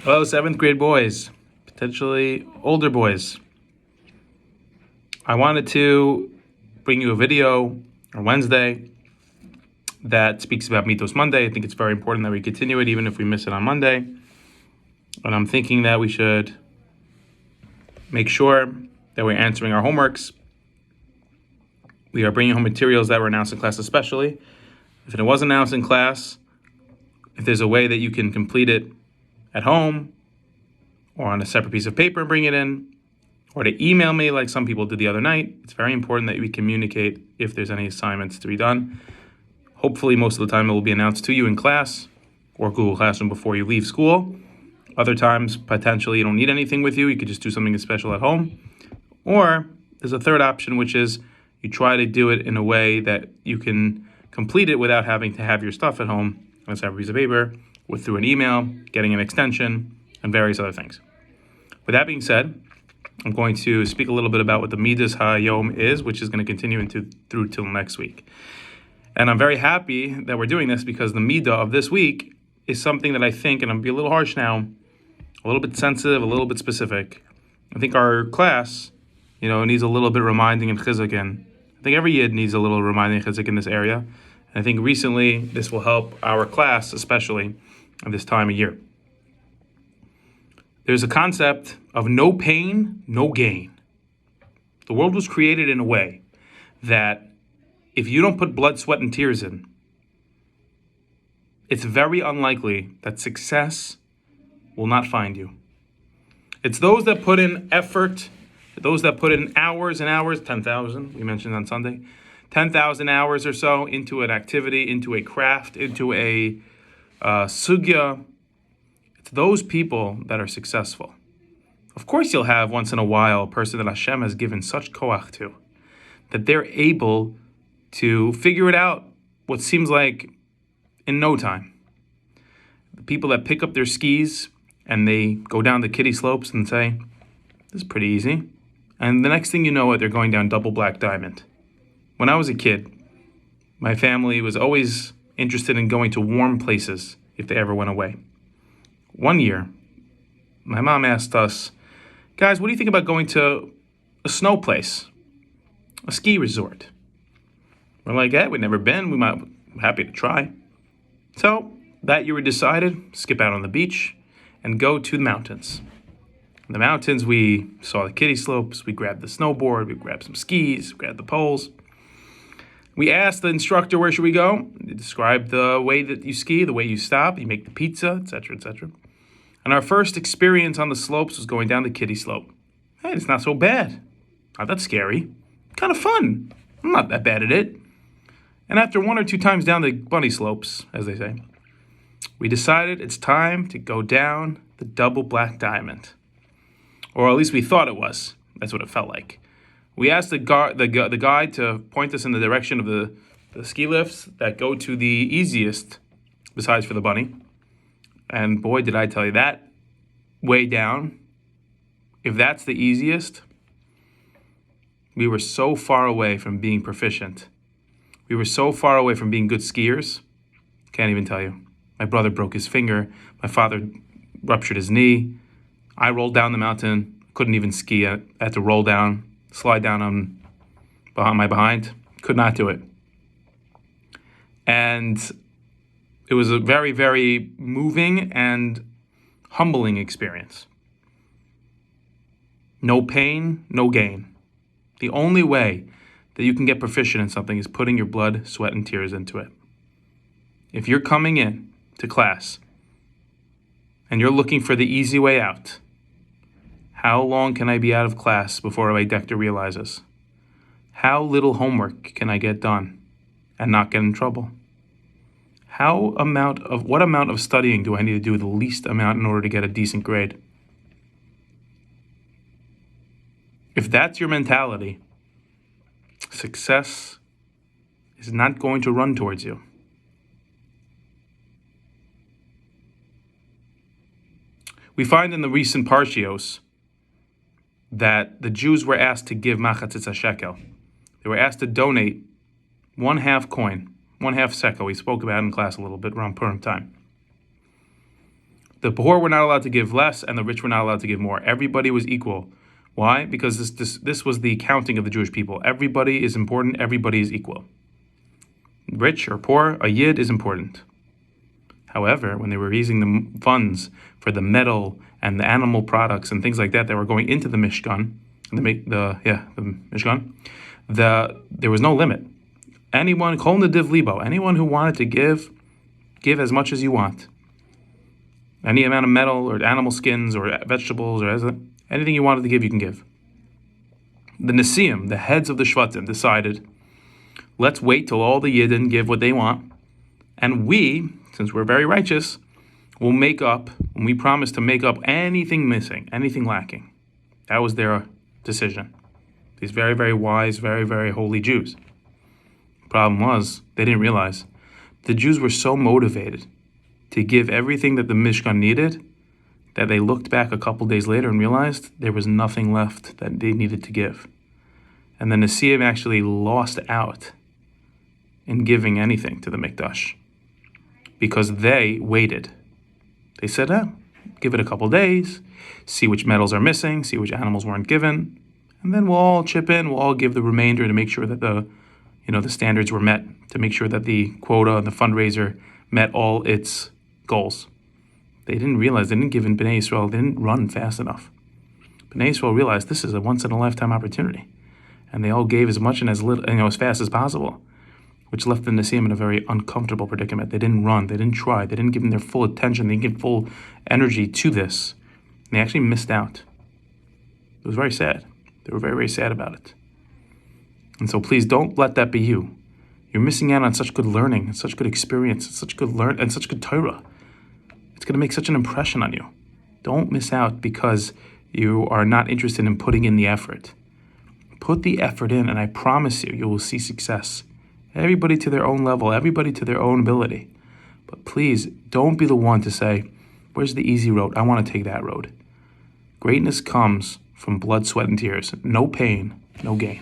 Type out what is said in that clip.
Hello, seventh grade boys, potentially older boys. I wanted to bring you a video on Wednesday that speaks about Middos Monday. I think it's very important that we continue it even if we miss it on Monday. And I'm thinking that we should make sure that we're answering our homeworks. We are bringing home materials that were announced in class especially. If it wasn't announced in class, if there's a way that you can complete it at home or on a separate piece of paper and bring it in, or to email me like some people did the other night. It's very important that we communicate if there's any assignments to be done. Hopefully, most of the time it will be announced to you in class or Google Classroom before you leave school. Other times, potentially, you don't need anything with you. You could just do something special at home. Or there's a third option, which is you try to do it in a way that you can complete it without having to have your stuff at home on a separate piece of paper, or through an email, getting an extension, and various other things. With that being said, I'm going to speak a little bit about what the Middos HaYom is, which is going to continue through till next week. And I'm very happy that we're doing this because the Midah of this week is something that I think, and I'm going to be a little harsh now, a little bit sensitive, a little bit specific. I think our class, needs a little bit reminding and chizuk in. I think every yid needs a little reminding and chizuk in this area. And I think recently this will help our class, especially at this time of year. There's a concept of no pain, no gain. The world was created in a way that if you don't put blood, sweat, and tears in, it's very unlikely that success will not find you. It's those that put in effort, those that put in hours and hours, 10,000, we mentioned on Sunday, 10,000 hours or so into an activity, into a craft, into a sugya. It's those people that are successful. Of course, you'll have once in a while a person that Hashem has given such koach to, that they're able to figure it out what seems like in no time. The people that pick up their skis and they go down the kiddie slopes and say, this is pretty easy. And the next thing you know, they're going down double black diamond. When I was a kid, my family was always interested in going to warm places if they ever went away. One year, my mom asked us, guys, what do you think about going to a snow place, a ski resort? We're like, we've never been. We're happy to try. So that year we decided, skip out on the beach and go to the mountains. In the mountains, we saw the kiddie slopes. We grabbed the snowboard. We grabbed some skis. We grabbed the poles. We asked the instructor, where should we go? He described the way that you ski, the way you stop, you make the pizza, etc., etc. And our first experience on the slopes was going down the kiddie slope. Hey, it's not so bad. Not that scary. Kind of fun. I'm not that bad at it. And after one or two times down the bunny slopes, as they say, we decided it's time to go down the double black diamond. Or at least we thought it was. That's what it felt like. We asked the guide to point us in the direction of the ski lifts that go to the easiest, besides for the bunny. And boy, did I tell you that way down, if that's the easiest, we were so far away from being proficient. We were so far away from being good skiers. Can't even tell you. My brother broke his finger. My father ruptured his knee. I rolled down the mountain. Couldn't even ski. I had to roll down, slide down on my behind. Could not do it. And it was a very, very moving and humbling experience. No pain, no gain. The only way that you can get proficient in something is putting your blood, sweat, and tears into it. If you're coming in to class and you're looking for the easy way out, how long can I be out of class before my doctor realizes? How little homework can I get done and not get in trouble? What amount of studying do I need to do the least amount in order to get a decent grade? If that's your mentality, success is not going to run towards you. We find in the recent Parshios that the Jews were asked to give machatzitz shekel. They were asked to donate 1/2 coin, 1/2 shekel. We spoke about it in class a little bit around Purim time. The poor were not allowed to give less, and the rich were not allowed to give more. Everybody was equal. Why? Because this was the counting of the Jewish people. Everybody is important. Everybody is equal. Rich or poor, a yid is important. However, when they were raising the funds for the metal and the animal products and things like that were going into the Mishkan, the Mishkan, there was no limit. Anyone, kol nediv libo, anyone who wanted to give as much as you want. Any amount of metal or animal skins or vegetables or anything you wanted to give, you can give. The Nesiim, the heads of the Shvatim, decided, let's wait till all the Yidden give what they want, and we, since we're very righteous, will make up, and we promise to make up anything missing, anything lacking. That was their decision. These very, very wise, very, very holy Jews. Problem was, they didn't realize the Jews were so motivated to give everything that the Mishkan needed that they looked back a couple days later and realized there was nothing left that they needed to give. And the Nesiim actually lost out in giving anything to the Mikdash because they waited. They said, give it a couple days, see which metals are missing, see which animals weren't given, and then we'll all chip in, we'll all give the remainder to make sure that the standards were met, to make sure that the quota and the fundraiser met all its goals. They didn't realize, they didn't give in Bnei Yisrael, they didn't run fast enough. Bnei Yisrael realized this is a once-in-a-lifetime opportunity. And they all gave as much and as little, as fast as possible, which left the Nesiim in a very uncomfortable predicament. They didn't run, they didn't try, they didn't give them their full attention, they didn't give full energy to this. And they actually missed out. It was very sad. They were very, very sad about it. And so please don't let that be you. You're missing out on such good learning, and such good experience, and such good Torah. It's going to make such an impression on you. Don't miss out because you are not interested in putting in the effort. Put the effort in, and I promise you will see success. Everybody to their own level, everybody to their own ability. But please, don't be the one to say, where's the easy road? I want to take that road. Greatness comes from blood, sweat, and tears. No pain, no gain.